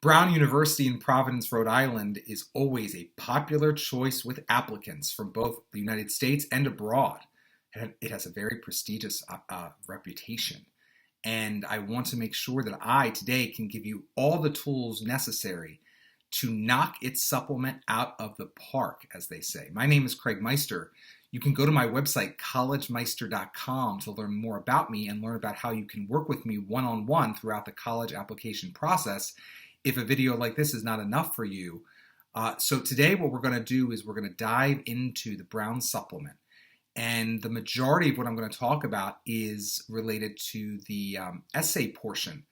Brown University in Providence, Rhode Island is always a popular choice with applicants from both the United States and abroad. It has a very prestigious reputation. And I want to make sure that I today can give you all the tools necessary to knock its supplement out of the park, as they say. My name is Craig Meister. You can go to my website, collegemeister.com, to learn more about me and learn about how you can work with me one-on-one throughout the college application process if a video like this is not enough for you. So today what we're going to do is we're going to dive into the Brown supplement. And the majority of what I'm going to talk about is related to the essay portion,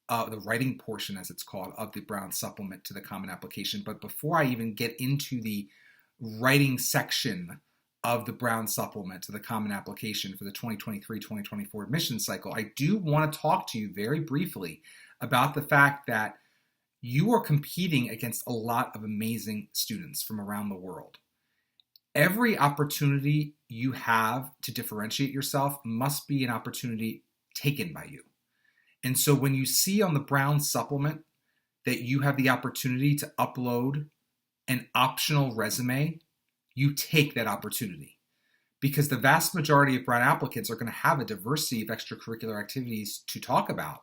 the writing portion, as it's called, of the Brown supplement to the Common Application. But before I even get into the writing section of the Brown supplement to the Common Application for the 2023-2024 admission cycle, I do want to talk to you very briefly about the fact that you are competing against a lot of amazing students from around the world. Every opportunity you have to differentiate yourself must be an opportunity taken by you. And so when you see on the Brown supplement that you have the opportunity to upload an optional resume, you take that opportunity. Because the vast majority of Brown applicants are going to have a diversity of extracurricular activities to talk about.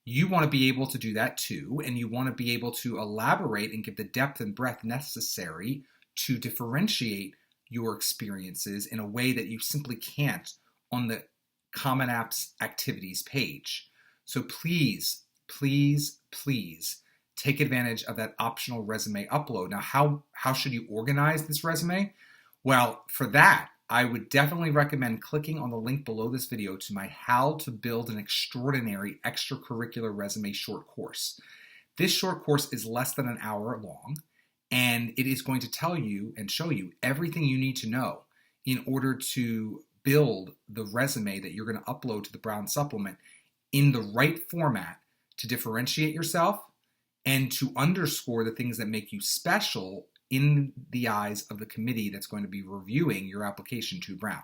You want to be able to do that too, and you want to be able to elaborate and give the depth and breadth necessary to differentiate your experiences in a way that you simply can't on the Common Apps activities page. So please, please, please take advantage of that optional resume upload. Now, how should you organize this resume? Well, for that, I would definitely recommend clicking on the link below this video to my How to Build an Extraordinary Extracurricular Resume short course. This short course is less than an hour long, and it is going to tell you and show you everything you need to know in order to build the resume that you're going to upload to the Brown supplement in the right format to differentiate yourself and to underscore the things that make you special in the eyes of the committee that's going to be reviewing your application to Brown.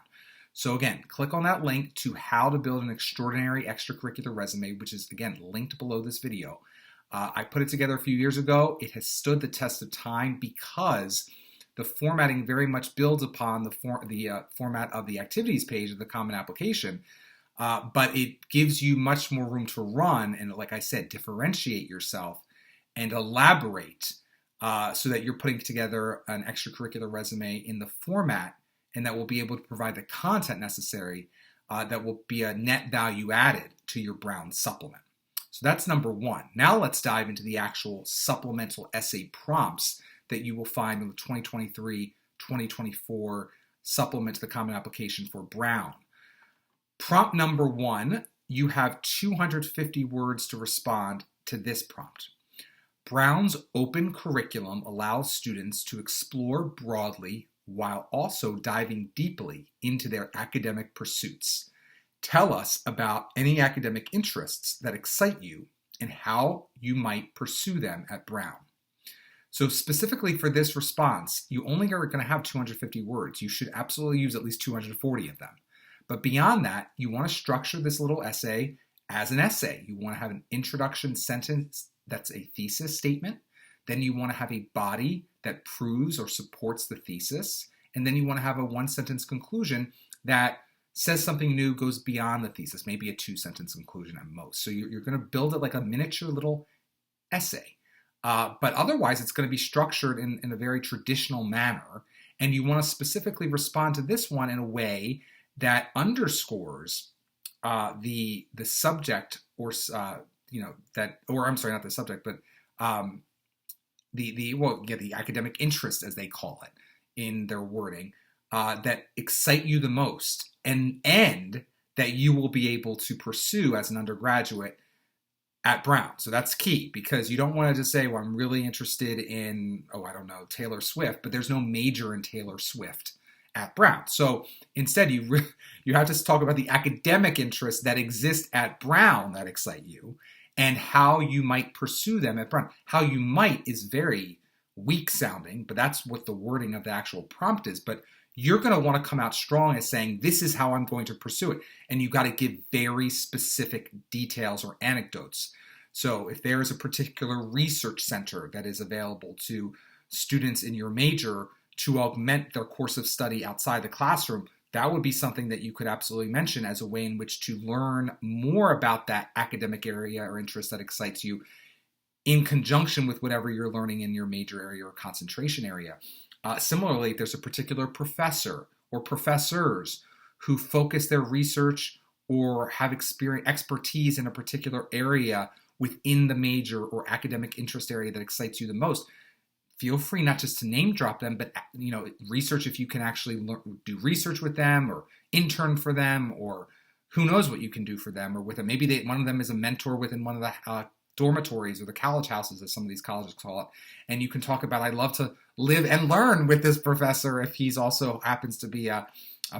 So again, click on that link to How to Build an Extraordinary Extracurricular Resume, which is, again, linked below this video. I put it together a few years ago. It has stood the test of time because the formatting very much builds upon the format of the activities page of the Common Application, but it gives you much more room to run and, like I said, differentiate yourself and elaborate so that you're putting together an extracurricular resume in the format and that will be able to provide the content necessary that will be a net value added to your Brown supplement. So that's number one. Now let's dive into the actual supplemental essay prompts that you will find in the 2023-2024 supplement to the Common Application for Brown. Prompt number one, you have 250 words to respond to this prompt. Brown's open curriculum allows students to explore broadly while also diving deeply into their academic pursuits. Tell us about any academic interests that excite you and how you might pursue them at Brown. So specifically for this response, you only are going to have 250 words. You should absolutely use at least 240 of them. But beyond that, you want to structure this little essay as an essay. You want to have an introduction sentence that's a thesis statement. Then you want to have a body that proves or supports the thesis. And then you want to have a one-sentence conclusion that says something new, goes beyond the thesis, maybe a two-sentence conclusion at most. So you're going to build it like a miniature little essay. But otherwise, it's going to be structured in a very traditional manner. And you want to specifically respond to this one in a way that underscores the subject or not the subject, but the academic interest, as they call it in their wording, that excite you the most and that you will be able to pursue as an undergraduate at Brown. So that's key, because you don't want to just say, well, I'm really interested in, Taylor Swift, but there's no major in Taylor Swift at Brown. So instead, you have to talk about the academic interests that exist at Brown that excite you and how you might pursue them at Brown. How you might is very weak sounding, but that's what the wording of the actual prompt is. But you're going to want to come out strong as saying, this is how I'm going to pursue it. And you got to give very specific details or anecdotes. So if there is a particular research center that is available to students in your major to augment their course of study outside the classroom, that would be something that you could absolutely mention as a way in which to learn more about that academic area or interest that excites you in conjunction with whatever you're learning in your major area or concentration area. Similarly, if there's a particular professor or professors who focus their research or have expertise in a particular area within the major or academic interest area that excites you the most, feel free not just to name drop them, but research if you can actually do research with them or intern for them, or who knows what you can do for them or with them. Maybe one of them is a mentor within one of the dormitories or the college houses, as some of these colleges call it, and you can talk about, I'd love to live and learn with this professor if he's also happens to be a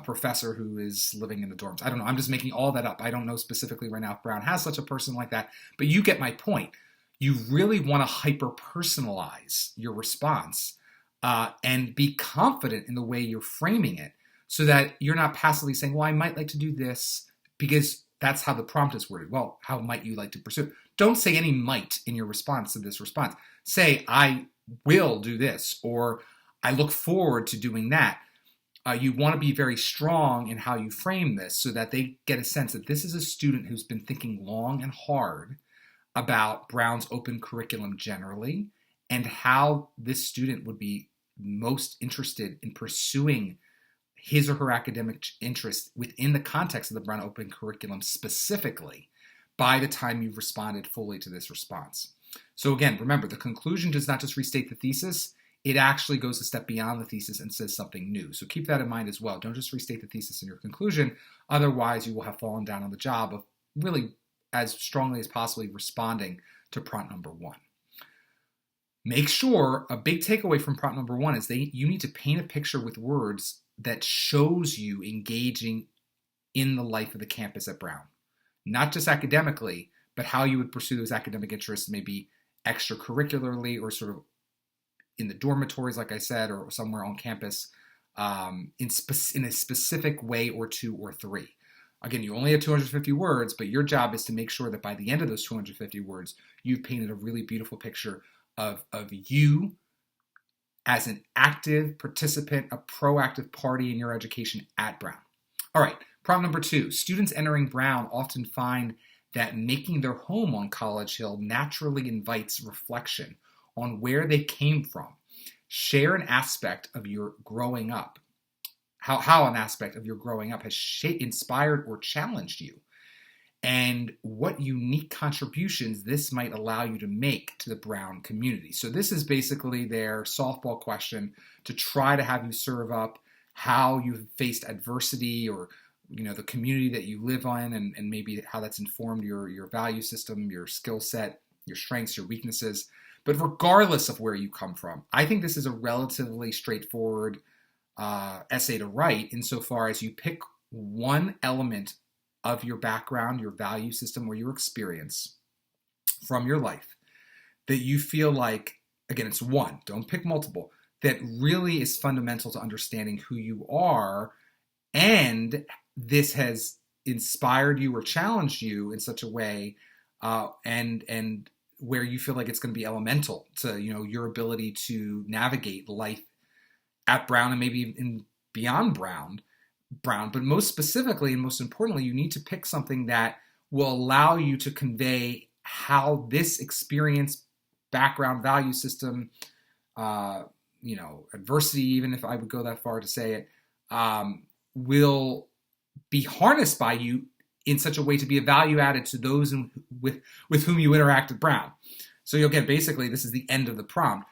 professor who is living in the dorms. I don't know. I'm just making all that up. I don't know specifically right now if Brown has such a person like that, but you get my point. You really want to hyper-personalize your response and be confident in the way you're framing it so that you're not passively saying, well, I might like to do this because that's how the prompt is worded. Well, how might you like to pursue? Don't say any might in your response to this response. Say, I will do this, or I look forward to doing that. You want to be very strong in how you frame this so that they get a sense that this is a student who's been thinking long and hard about Brown's open curriculum generally and how this student would be most interested in pursuing his or her academic interest within the context of the Brown open curriculum specifically by the time you've responded fully to this response. So again, remember, the conclusion does not just restate the thesis, it actually goes a step beyond the thesis and says something new. So keep that in mind as well. Don't just restate the thesis in your conclusion. Otherwise, you will have fallen down on the job of really as strongly as possibly responding to prompt number 1. Make sure a big takeaway from prompt number 1 is you need to paint a picture with words that shows you engaging in the life of the campus at Brown. Not just academically, but how you would pursue those academic interests, maybe extracurricularly or sort of in the dormitories, like I said, or somewhere on campus in a specific way or 2 or 3. Again, you only have 250 words, but your job is to make sure that by the end of those 250 words, you've painted a really beautiful picture of you as an active participant, a proactive party in your education at Brown. All right, prompt number 2. Students entering Brown often find that making their home on College Hill naturally invites reflection on where they came from. Share an aspect of your growing up, how an aspect of your growing up has inspired or challenged you, and what unique contributions this might allow you to make to the Brown community. So this is basically their softball question to try to have you serve up how you've faced adversity or the community that you live on and maybe how that's informed your value system, your skill set, your strengths, your weaknesses. But regardless of where you come from, I think this is a relatively straightforward essay to write insofar as you pick one element of your background, your value system, or your experience from your life that you feel like, again, it's one, don't pick multiple, that really is fundamental to understanding who you are, and this has inspired you or challenged you in such a way and where you feel like it's going to be elemental to your ability to navigate life at Brown and maybe in beyond Brown. But most specifically and most importantly, you need to pick something that will allow you to convey how this experience, background, value system, adversity, even if I would go that far to say it, will be harnessed by you in such a way to be a value added to those with whom you interact at Brown. So you'll get basically, this is the end of the prompt,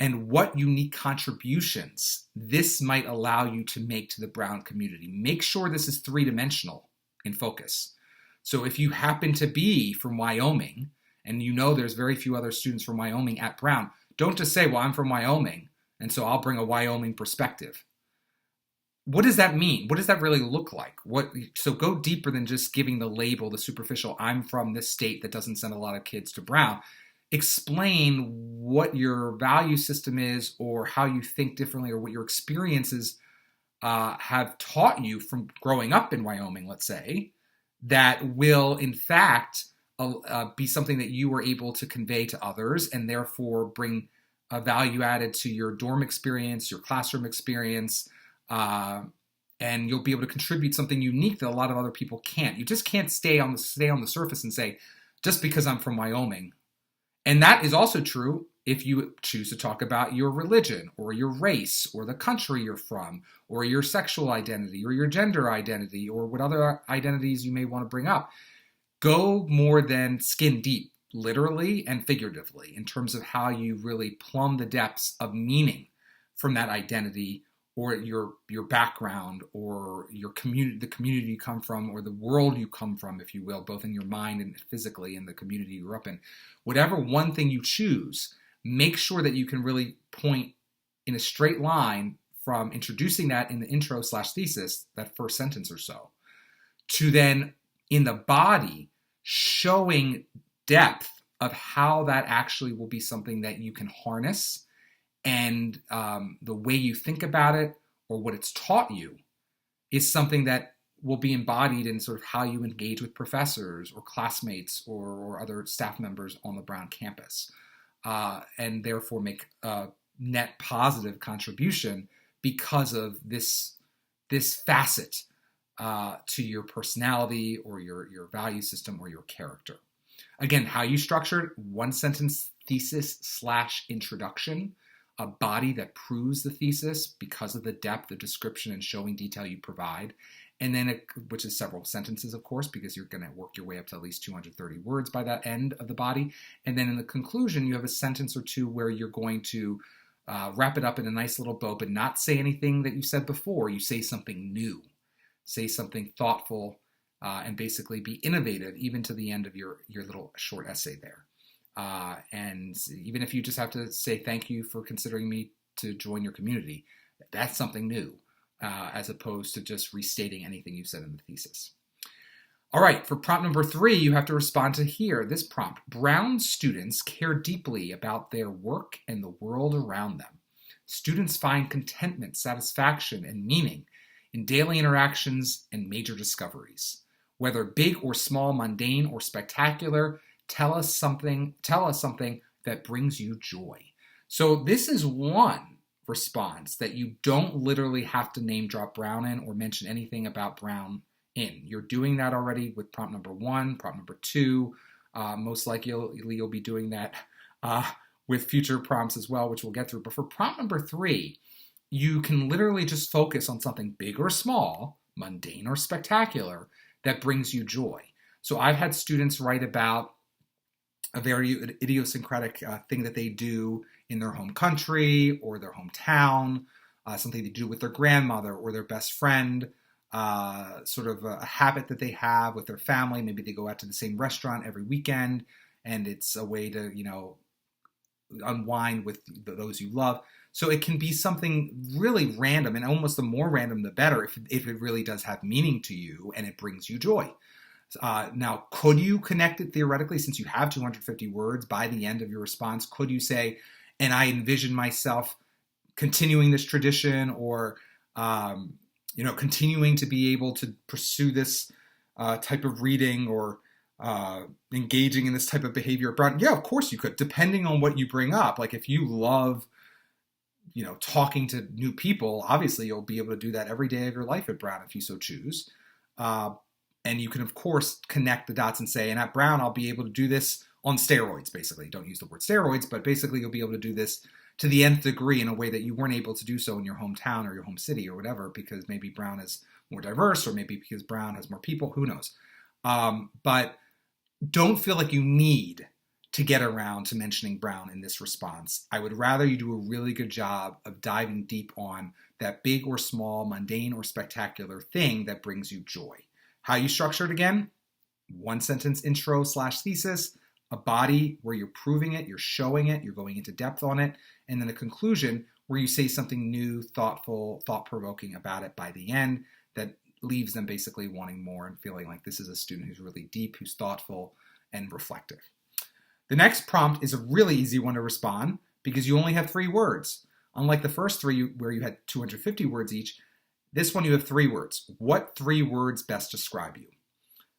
and what unique contributions this might allow you to make to the Brown community. Make sure this is 3-dimensional in focus. So if you happen to be from Wyoming, and there's very few other students from Wyoming at Brown, don't just say, well, I'm from Wyoming, and so I'll bring a Wyoming perspective. What does that mean? What does that really look like? So go deeper than just giving the label, the superficial, I'm from this state that doesn't send a lot of kids to Brown. Explain what your value system is or how you think differently or what your experiences have taught you from growing up in Wyoming, let's say, that will in fact be something that you were able to convey to others and therefore bring a value added to your dorm experience, your classroom experience, and you'll be able to contribute something unique that a lot of other people can't. You just can't stay on the surface and say, just because I'm from Wyoming. And that is also true if you choose to talk about your religion or your race or the country you're from or your sexual identity or your gender identity or what other identities you may want to bring up. Go more than skin deep, literally and figuratively, in terms of how you really plumb the depths of meaning from that identity or your background or your community, the community you come from, or the world you come from, if you will, both in your mind and physically in the community you grew up in. Whatever one thing you choose, make sure that you can really point in a straight line from introducing that in the intro/thesis, that first sentence or so, to then in the body showing depth of how that actually will be something that you can harness, and the way you think about it or what it's taught you is something that will be embodied in sort of how you engage with professors or classmates or other staff members on the Brown campus, and therefore make a net positive contribution because of this facet to your personality or your value system or your character. Again, how you structured: one sentence thesis/introduction, a body that proves the thesis because of the depth of description and showing detail you provide, and then which is several sentences, of course, because you're going to work your way up to at least 230 words by that end of the body. And then in the conclusion, you have a sentence or two where you're going to wrap it up in a nice little bow, but not say anything that you said before. You say something new, say something thoughtful, and basically be innovative even to the end of your little short essay there. And even if you just have to say thank you for considering me to join your community, that's something new, as opposed to just restating anything you said in the thesis. All right, for prompt number 3, you have to respond to this prompt. Brown students care deeply about their work and the world around them. Students find contentment, satisfaction, and meaning in daily interactions and major discoveries. Whether big or small, mundane or spectacular, tell us something that brings you joy. So this is one response that you don't literally have to name drop Brown in or mention anything about Brown in. You're doing that already with prompt number 1, prompt number 2. Most likely you'll be doing that with future prompts as well, which we'll get through. But for prompt number 3, you can literally just focus on something big or small, mundane or spectacular, that brings you joy. So I've had students write about a very idiosyncratic thing that they do in their home country or their hometown, something they do with their grandmother or their best friend, sort of a habit that they have with their family. Maybe they go out to the same restaurant every weekend, and it's a way to, unwind with those you love. So it can be something really random, and almost the more random, the better, if it really does have meaning to you and it brings you joy. Now, could you connect it theoretically, since you have 250 words by the end of your response? Could you say, and I envision myself continuing this tradition, or continuing to be able to pursue this type of reading, or engaging in this type of behavior? Yeah, of course you could, depending on what you bring up. Like if you love, talking to new people, obviously you'll be able to do that every day of your life at Brown if you so choose. And you can, of course, connect the dots and say, and at Brown, I'll be able to do this on steroids, basically. Don't use the word steroids, but basically you'll be able to do this to the nth degree in a way that you weren't able to do so in your hometown or your home city or whatever, because maybe Brown is more diverse, or maybe because Brown has more people, who knows. But don't feel like you need to get around to mentioning Brown in this response. I would rather you do a really good job of diving deep on that big or small, mundane or spectacular thing that brings you joy. How you structure it again? One sentence intro/thesis, a body where you're proving it, you're showing it, you're going into depth on it, and then a conclusion where you say something new, thoughtful, thought-provoking about it by the end that leaves them basically wanting more and feeling like this is a student who's really deep, who's thoughtful, and reflective. The next prompt is a really easy one to respond because you only have 3 words. Unlike the first 3 where you had 250 words each, this one you have 3 words. What 3 words best describe you?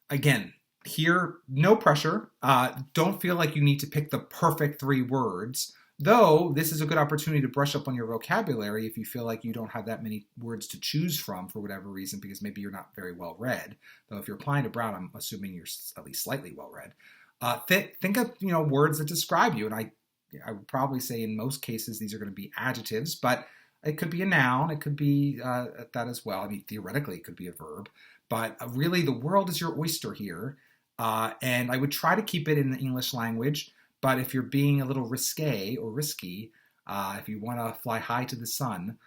Again, Here, no pressure. Don't feel like you need to pick the perfect 3 words, though this is a good opportunity to brush up on your vocabulary if you feel like you don't have that many words to choose from for whatever reason, because maybe you're not very well read. Though if you're applying to Brown, I'm assuming you're at least slightly well read. Think of words that describe you, and I would probably say in most cases these are going to be adjectives, but it could be a noun. It could be that as well. I mean, theoretically, it could be a verb, but really the world is your oyster here. And I would try to keep it in the English language, but if you're being a little risque or risky, if you want to fly high to the sun,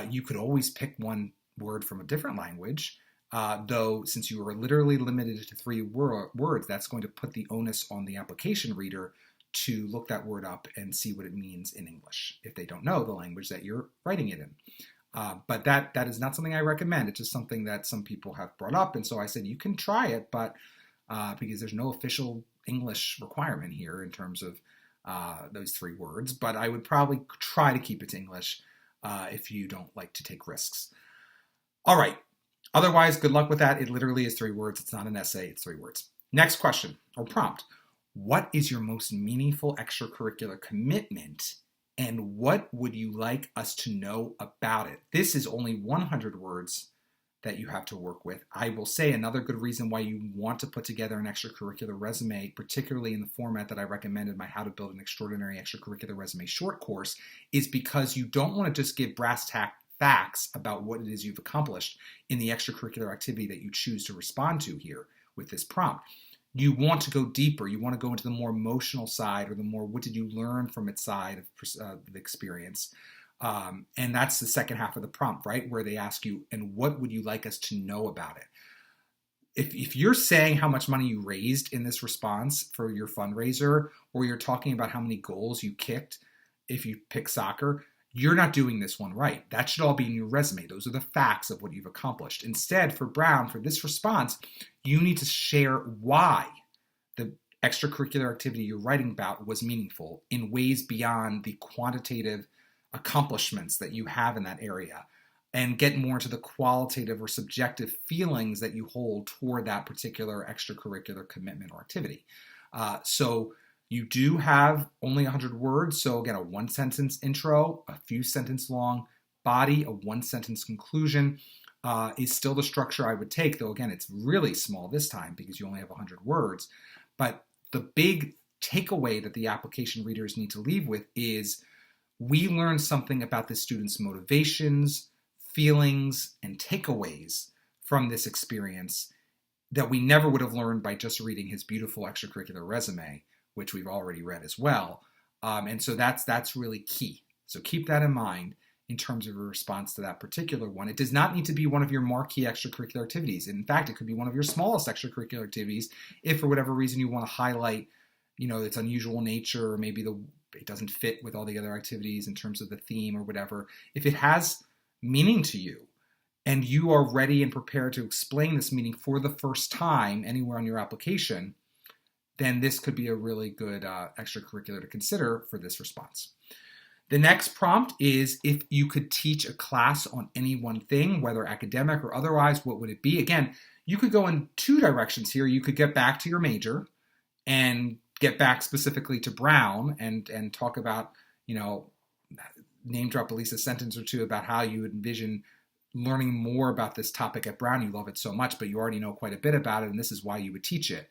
you could always pick one word from a different language. Though, since you are literally limited to 3 words, that's going to put the onus on the application reader to look that word up and see what it means in English if they don't know the language that you're writing it in. But that is not something I recommend. It's just something that some people have brought up, and so I said you can try it, but because there's no official English requirement here in terms of those 3 words, but I would probably try to keep it to English if you don't like to take risks. All right. Otherwise, good luck with that. It literally is 3 words. It's not an essay. It's 3 words. Next question or prompt. What is your most meaningful extracurricular commitment, and what would you like us to know about it? This is only 100 words that you have to work with. I will say another good reason why you want to put together an extracurricular resume, particularly in the format that I recommended, my How to Build an Extraordinary Extracurricular Resume short course, is because you don't want to just give brass tack facts about what it is you've accomplished in the extracurricular activity that you choose to respond to here with this prompt. You want to go deeper. You want to go into the more emotional side, or the more what did you learn from its side of the experience. And that's the second half of the prompt, right? Where they ask you, and what would you like us to know about it? If you're saying how much money you raised in this response for your fundraiser, or you're talking about how many goals you kicked if you pick soccer, you're not doing this one right. That should all be in your resume. Those are the facts of what you've accomplished. Instead, for Brown, for this response, you need to share why the extracurricular activity you're writing about was meaningful in ways beyond the quantitative accomplishments that you have in that area, and get more into the qualitative or subjective feelings that you hold toward that particular extracurricular commitment or activity. So you do have only 100 words. So again, a 1-sentence intro, a few sentence long body, a 1-sentence conclusion is still the structure I would take, though again, it's really small this time because you only have 100 words. But the big takeaway that the application readers need to leave with is we learned something about the student's motivations, feelings, and takeaways from this experience that we never would have learned by just reading his beautiful extracurricular resume, which we've already read as well. And so that's really key. So keep that in mind in terms of a response to that particular one. It does not need to be one of your marquee extracurricular activities. In fact, it could be one of your smallest extracurricular activities if for whatever reason you want to highlight, its unusual nature, or maybe it doesn't fit with all the other activities in terms of the theme or whatever. If it has meaning to you and you are ready and prepared to explain this meaning for the first time anywhere on your application, then this could be a really good extracurricular to consider for this response. The next prompt is, if you could teach a class on any one thing, whether academic or otherwise, what would it be? Again, you could go in 2 directions here. You could get back to your major and get back specifically to Brown and talk about, name drop at least a sentence or 2 about how you would envision learning more about this topic at Brown. You love it so much, but you already know quite a bit about it, and this is why you would teach it.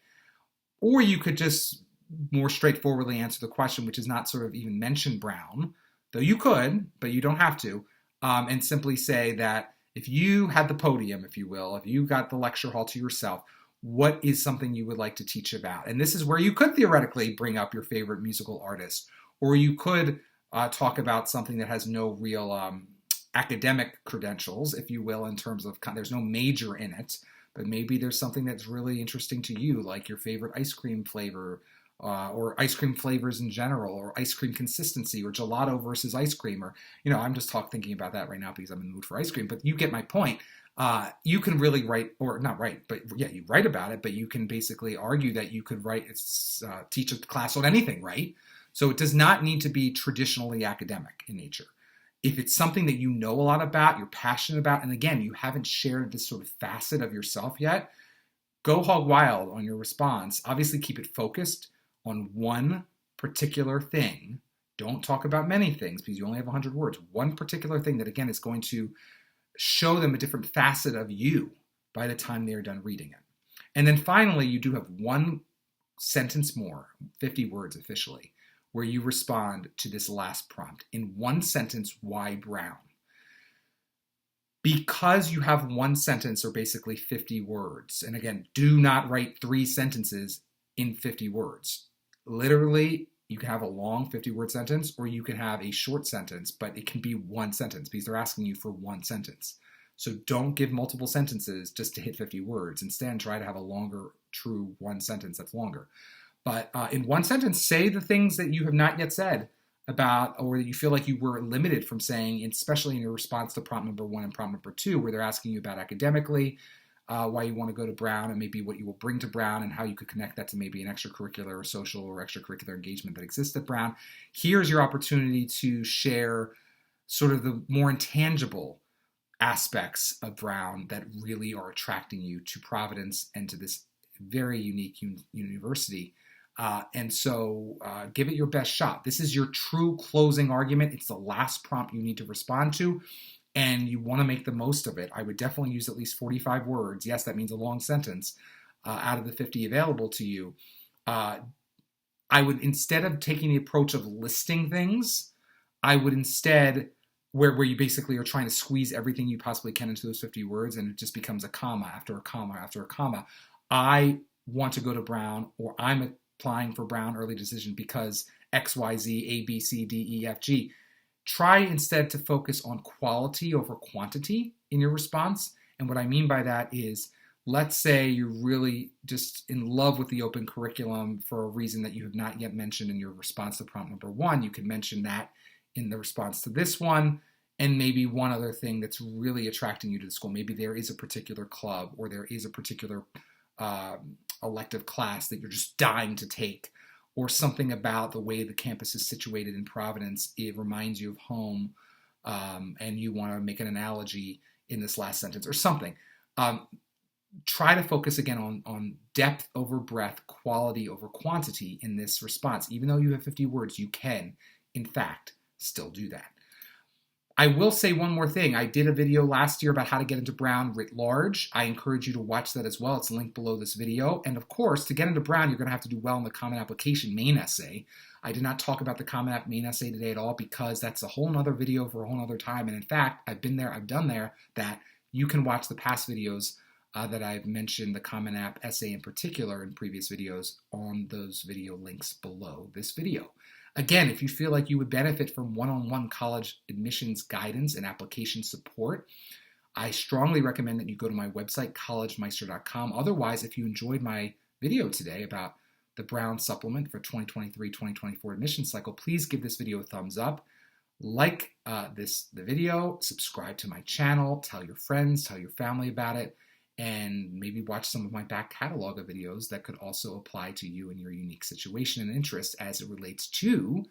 Or you could just more straightforwardly answer the question, which is not sort of even mention Brown, though you could, but you don't have to, and simply say that if you had the podium, if you will, if you got the lecture hall to yourself, what is something you would like to teach about? And this is where you could theoretically bring up your favorite musical artist, or you could talk about something that has no real academic credentials, if you will, in terms of there's no major in it, but maybe there's something that's really interesting to you, like your favorite ice cream flavor, or ice cream flavors in general, or ice cream consistency, or gelato versus ice cream, or, I'm just thinking about that right now because I'm in the mood for ice cream, but you get my point. You can really write, or not write, but yeah, you write about it, but you can basically argue that you could teach a class on anything, right? So it does not need to be traditionally academic in nature. If it's something that you know a lot about, you're passionate about, and again, you haven't shared this sort of facet of yourself yet, Go hog wild on your response. Obviously, keep it focused on one particular thing. Don't talk about many things because you only have 100 words. One particular thing that, again, is going to show them a different facet of you by the time they're done reading it. And then finally, you do have one sentence more, 50 words officially, where you respond to this last prompt. In one sentence, why Brown? Because you have one sentence or basically 50 words, and again, do not write 3 sentences in 50 words. Literally, you can have a long 50-word sentence or you can have a short sentence, but it can be one sentence because they're asking you for one sentence. So don't give multiple sentences just to hit 50 words. Instead, try to have a longer, true one sentence that's longer. But in one sentence, say the things that you have not yet said about, or that you feel like you were limited from saying, especially in your response to prompt number 1 and prompt number 2, where they're asking you about academically, why you want to go to Brown, and maybe what you will bring to Brown, and how you could connect that to maybe an extracurricular or social or extracurricular engagement that exists at Brown. Here's your opportunity to share sort of the more intangible aspects of Brown that really are attracting you to Providence and to this very unique university. And so give it your best shot. This is your true closing argument. It's the last prompt you need to respond to, and you want to make the most of it. I would definitely use at least 45 words. Yes, that means a long sentence out of the 50 available to you. I would, instead of taking the approach of listing things, I would instead, where you basically are trying to squeeze everything you possibly can into those 50 words, and it just becomes a comma after a comma after a comma. I want to go to Brown, or I'm applying for Brown early decision because X, Y, Z, A, B, C, D, E, F, G. Try instead to focus on quality over quantity in your response. And what I mean by that is, let's say you're really just in love with the open curriculum for a reason that you have not yet mentioned in your response to prompt number 1. You can mention that in the response to this one, and maybe one other thing that's really attracting you to the school. Maybe there is a particular club, or there is a particular elective class that you're just dying to take, or something about the way the campus is situated in Providence. It reminds you of home, and you want to make an analogy in this last sentence or something. Try to focus again on depth over breadth, quality over quantity in this response. Even though you have 50 words, you can, in fact, still do that. I will say one more thing. I did a video last year about how to get into Brown writ large. I encourage you to watch that as well. It's linked below this video. And of course, to get into Brown, you're going to have to do well in the Common Application main essay. I did not talk about the Common App main essay today at all because that's a whole nother video for a whole nother time. And in fact, I've been there, I've done there, that you can watch the past videos that I've mentioned, the Common App essay in particular in previous videos, on those video links below this video. Again, if you feel like you would benefit from one-on-one college admissions guidance and application support, I strongly recommend that you go to my website, collegemeister.com. Otherwise, if you enjoyed my video today about the Brown supplement for 2023-2024 admission cycle, please give this video a thumbs up, like the video, subscribe to my channel, tell your friends, tell your family about it, and maybe watch some of my back catalog of videos that could also apply to you and your unique situation and interest as it relates to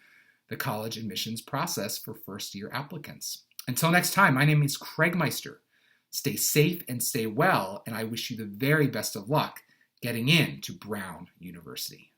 the college admissions process for first-year applicants. Until next time, my name is Craig Meister. Stay safe and stay well, and I wish you the very best of luck getting into Brown University.